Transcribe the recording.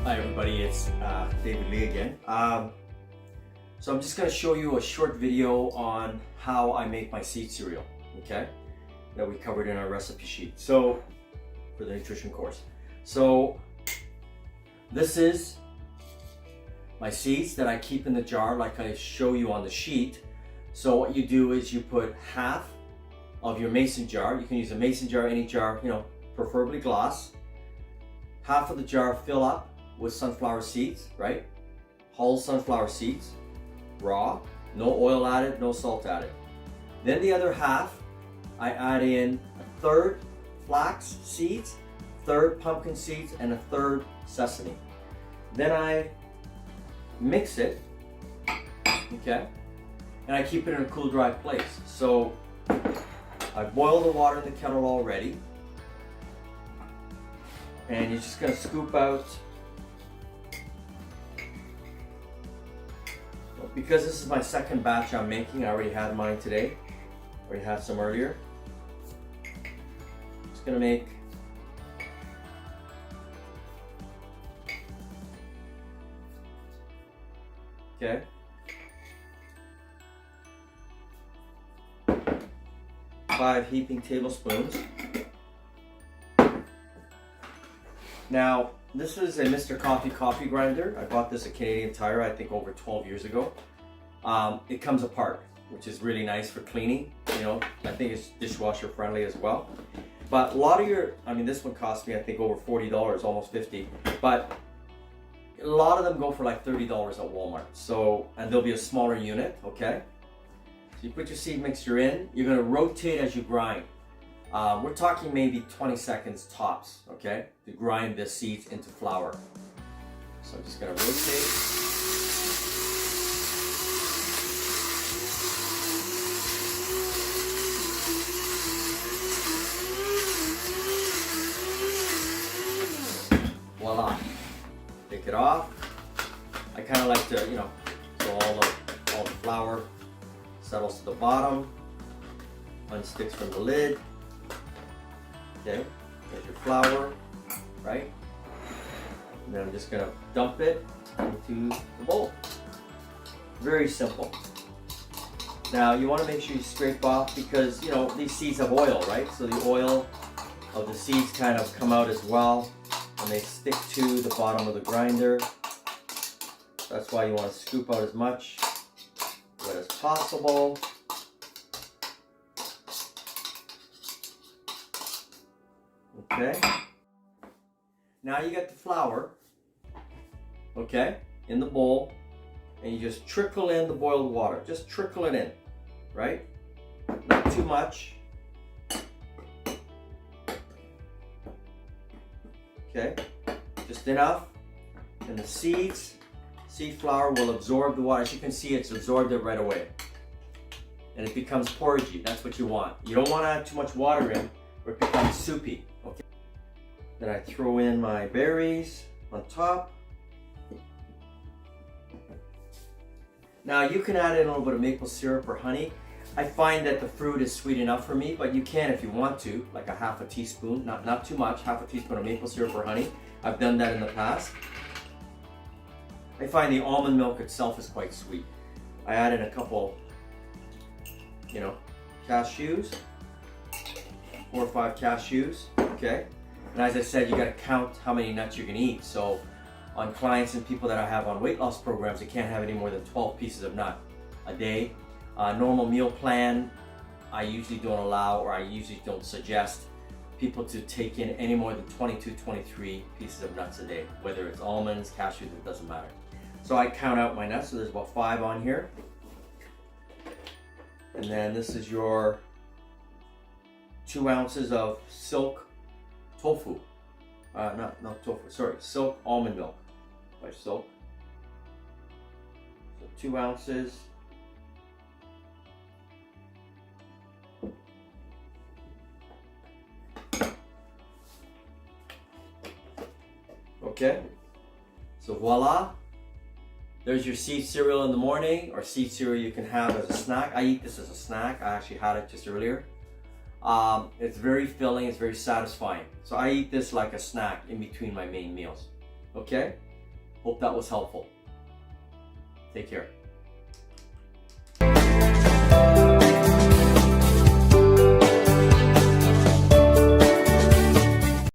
Hi everybody, it's David Lee again. So I'm just going to show you a short video on how I make my seed cereal, okay? That we covered in our recipe sheet. So, for the nutrition course. So, this is my seeds that I keep in the jar like I show you on the sheet. So what you do is you put half of your mason jar. You can use a mason jar, any jar, preferably glass. Half of the jar fill up with sunflower seeds, right? Whole sunflower seeds, raw, no oil added, no salt added. Then the other half, I add in a third flax seeds, third pumpkin seeds, and a third sesame. Then I mix it, okay? And I keep it in a cool, dry place. So I boil the water in the kettle already. And you're just gonna scoop out, because this is my second batch I'm making. I already had mine today. Already had some earlier. Just gonna make okay. Five heaping tablespoons. Now, this is a Mr. Coffee grinder. I bought this at Canadian Tire, I think over 12 years ago. It comes apart, which is really nice for cleaning. I think it's dishwasher friendly as well. But a lot of this one cost me, I think, over $40, almost 50. But a lot of them go for like $30 at Walmart. So, and there'll be a smaller unit, okay? So you put your seed mixture in. You're gonna rotate as you grind. We're talking maybe 20 seconds tops, okay, to grind the seeds into flour. So I'm just gonna rotate. Voila. Take it off. I kind of like to, so all the flour settles to the bottom, unsticks from the lid. Okay, there's your flour, right? And then I'm just gonna dump it into the bowl. Very simple. Now you wanna make sure you scrape off because, these seeds have oil, right? So the oil of the seeds kind of come out as well and they stick to the bottom of the grinder. That's why you wanna scoop out as much wet as possible. Okay, now you got the flour, okay, in the bowl, and you just trickle in the boiled water. Just trickle it in, right? Not too much. Okay, just enough. And the seed flour will absorb the water. As you can see, it's absorbed it right away. And it becomes porridgey. That's what you want. You don't want to add too much water in, or it becomes soupy. Okay. Then I throw in my berries on top. Now you can add in a little bit of maple syrup or honey. I find that the fruit is sweet enough for me, but you can if you want to, like a half a teaspoon, not too much, half a teaspoon of maple syrup or honey. I've done that in the past. I find the almond milk itself is quite sweet. I add in a couple, cashews. 4 or 5 cashews, okay? And as I said, you gotta count how many nuts you're gonna eat. So on clients and people that I have on weight loss programs, they can't have any more than 12 pieces of nut a day. Normal meal plan, I usually don't allow, or I usually don't suggest people to take in any more than 22, 23 pieces of nuts a day, whether it's almonds, cashews, it doesn't matter. So I count out my nuts, so there's about 5 on here. And then this is your 2 ounces of silk tofu. Not tofu, sorry, silk almond milk by Silk. So 2 ounces. Okay, so voila. There's your seed cereal in the morning, or seed cereal you can have as a snack. I eat this as a snack. I actually had it just earlier. It's very filling, it's very satisfying. So I eat this like a snack in between my main meals. Okay? Hope that was helpful. Take care.